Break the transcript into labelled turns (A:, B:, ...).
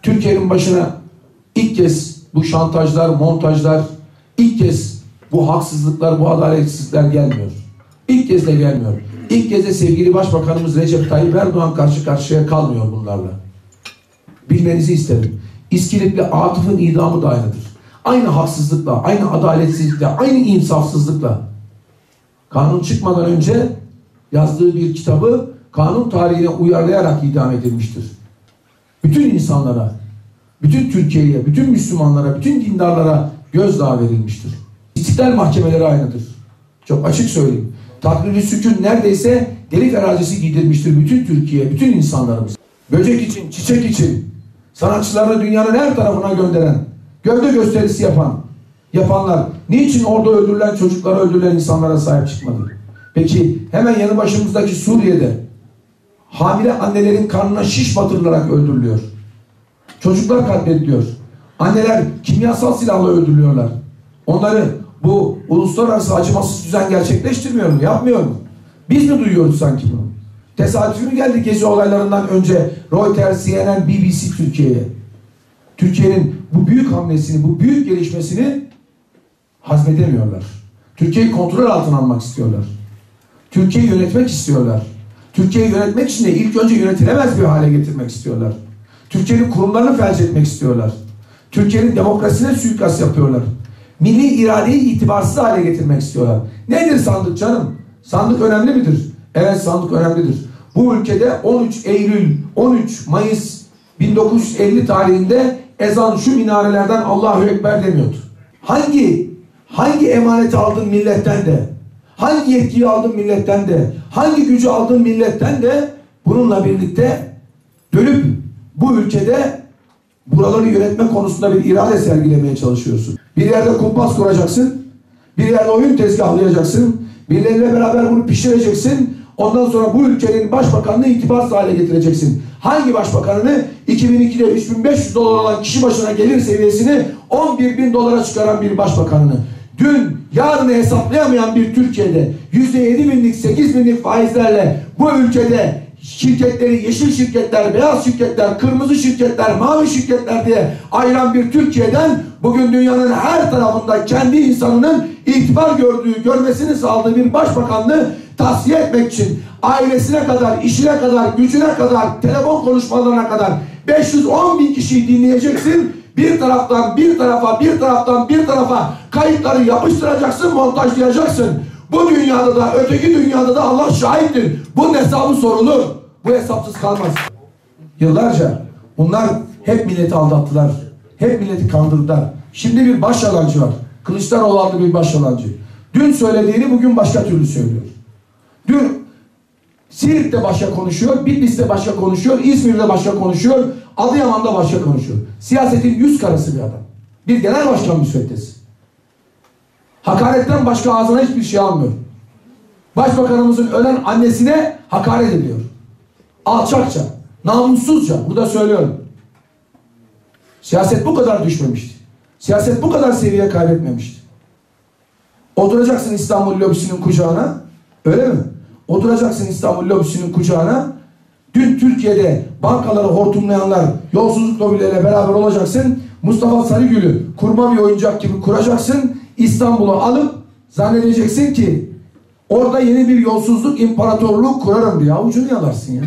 A: Türkiye'nin başına ilk kez bu şantajlar, montajlar, ilk kez bu haksızlıklar, bu adaletsizlikler gelmiyor. İlk kez de gelmiyor. İlk kez de sevgili Başbakanımız Recep Tayyip Erdoğan karşı karşıya kalmıyor bunlarla. Bilmenizi isterim. İskilipli Atıf'ın idamı da aynıdır. Aynı haksızlıkla, aynı adaletsizlikle, aynı insafsızlıkla. Kanun çıkmadan önce yazdığı bir kitabı kanun tarihine uyarlayarak idam edilmiştir. Bütün insanlara, bütün Türkiye'ye, bütün Müslümanlara, bütün dindarlara gözdağı verilmiştir. İstiklal mahkemeleri aynıdır. Çok açık söyleyeyim. Takrir-i sükûn neredeyse delik arazisi giydirmiştir bütün Türkiye, bütün insanlarımız. Böcek için, çiçek için, sanatçılarını dünyanın her tarafına gönderen, gövde gösterisi yapanlar, niçin orada öldürülen çocuklara, öldürülen insanlara sahip çıkmadı? Peki hemen yanı başımızdaki Suriye'de hamile annelerin karnına şiş batırılarak öldürülüyor. Çocuklar katlediliyor. Anneler kimyasal silahla öldürülüyorlar. Onları bu uluslararası acımasız düzen gerçekleştirmiyor mu? Yapmıyor mu? Biz mi duyuyoruz sanki bunu? Tesadüfi mi geldi gezi olaylarından önce Reuters, CNN, BBC Türkiye'ye? Türkiye'nin bu büyük hamlesini, bu büyük gelişmesini hazmedemiyorlar. Türkiye'yi kontrol altına almak istiyorlar. Türkiye'yi yönetmek istiyorlar. Türkiye'yi yönetmek için de ilk önce yönetilemez bir hale getirmek istiyorlar. Türkiye'nin kurumlarını felç etmek istiyorlar. Türkiye'nin demokrasisine suikast yapıyorlar. Milli iradeyi itibarsız hale getirmek istiyorlar. Nedir sandık canım? Sandık önemli midir? Evet, sandık önemlidir. Bu ülkede 13 Eylül, 13 Mayıs 1950 tarihinde ezan şu minarelerden Allahu Ekber demiyordu. Hangi emaneti aldın milletten de, hangi yetkiyi aldın milletten de, hangi gücü aldın milletten de bununla birlikte dönüp bu ülkede buraları yönetme konusunda bir irade sergilemeye çalışıyorsun. Bir yerde kumpas kuracaksın, bir yerde oyun tezgahlayacaksın, birileriyle beraber bunu pişireceksin, ondan sonra bu ülkenin başbakanını itibarsız hale getireceksin. Hangi başbakanını 2002'de 3.500 dolar olan kişi başına gelir seviyesini 11.000 dolara çıkaran bir başbakanını, dün yarını hesaplayamayan bir Türkiye'de %7.000'lik 8.000'lik faizlerle bu ülkede şirketleri yeşil şirketler, beyaz şirketler, kırmızı şirketler, mavi şirketler diye ayıran bir Türkiye'den bugün dünyanın her tarafında kendi insanının itibar görmesini sağladığı bir başbakanlığı tasfiye etmek için ailesine kadar, işine kadar, gücüne kadar, telefon konuşmalarına kadar 510.000 kişiyi dinleyeceksin. Bir taraftan bir tarafa, bir taraftan bir tarafa kayıtları yapıştıracaksın, montajlayacaksın. Bu dünyada da, öteki dünyada da Allah şahittir. Bunun hesabı sorulur. Bu hesapsız kalmaz. Yıllarca bunlar hep milleti aldattılar. Hep milleti kandırdılar. Şimdi bir baş yalancı var. Kılıçdaroğlu adlı bir baş yalancı. Dün söylediğini bugün başka türlü söylüyor. Dün Siirt'te başka konuşuyor, Bitlis'te başka konuşuyor, İzmir'de başka konuşuyor, Adıyaman'da başka konuşuyor. Siyasetin yüz karası bir adam. Bir genel başkan müsveddesi. Hakaretten başka ağzına hiçbir şey almıyor. Başbakanımızın ölen annesine hakaret ediyor. Alçakça, namussuzca, burada söylüyorum. Siyaset bu kadar düşmemişti. Siyaset bu kadar seviye kaybetmemişti. Oturacaksın İstanbul lobisinin kucağına, öyle mi? Oturacaksın İstanbul lobisinin kucağına. Dün Türkiye'de bankaları hortumlayanlar, yolsuzluk lobileriyle beraber olacaksın. Mustafa Sarıgül'ü kurma bir oyuncak gibi kuracaksın. İstanbul'u alıp zannedeceksin ki orada yeni bir yolsuzluk imparatorluğu kurarım diye avucunu yalarsın ya.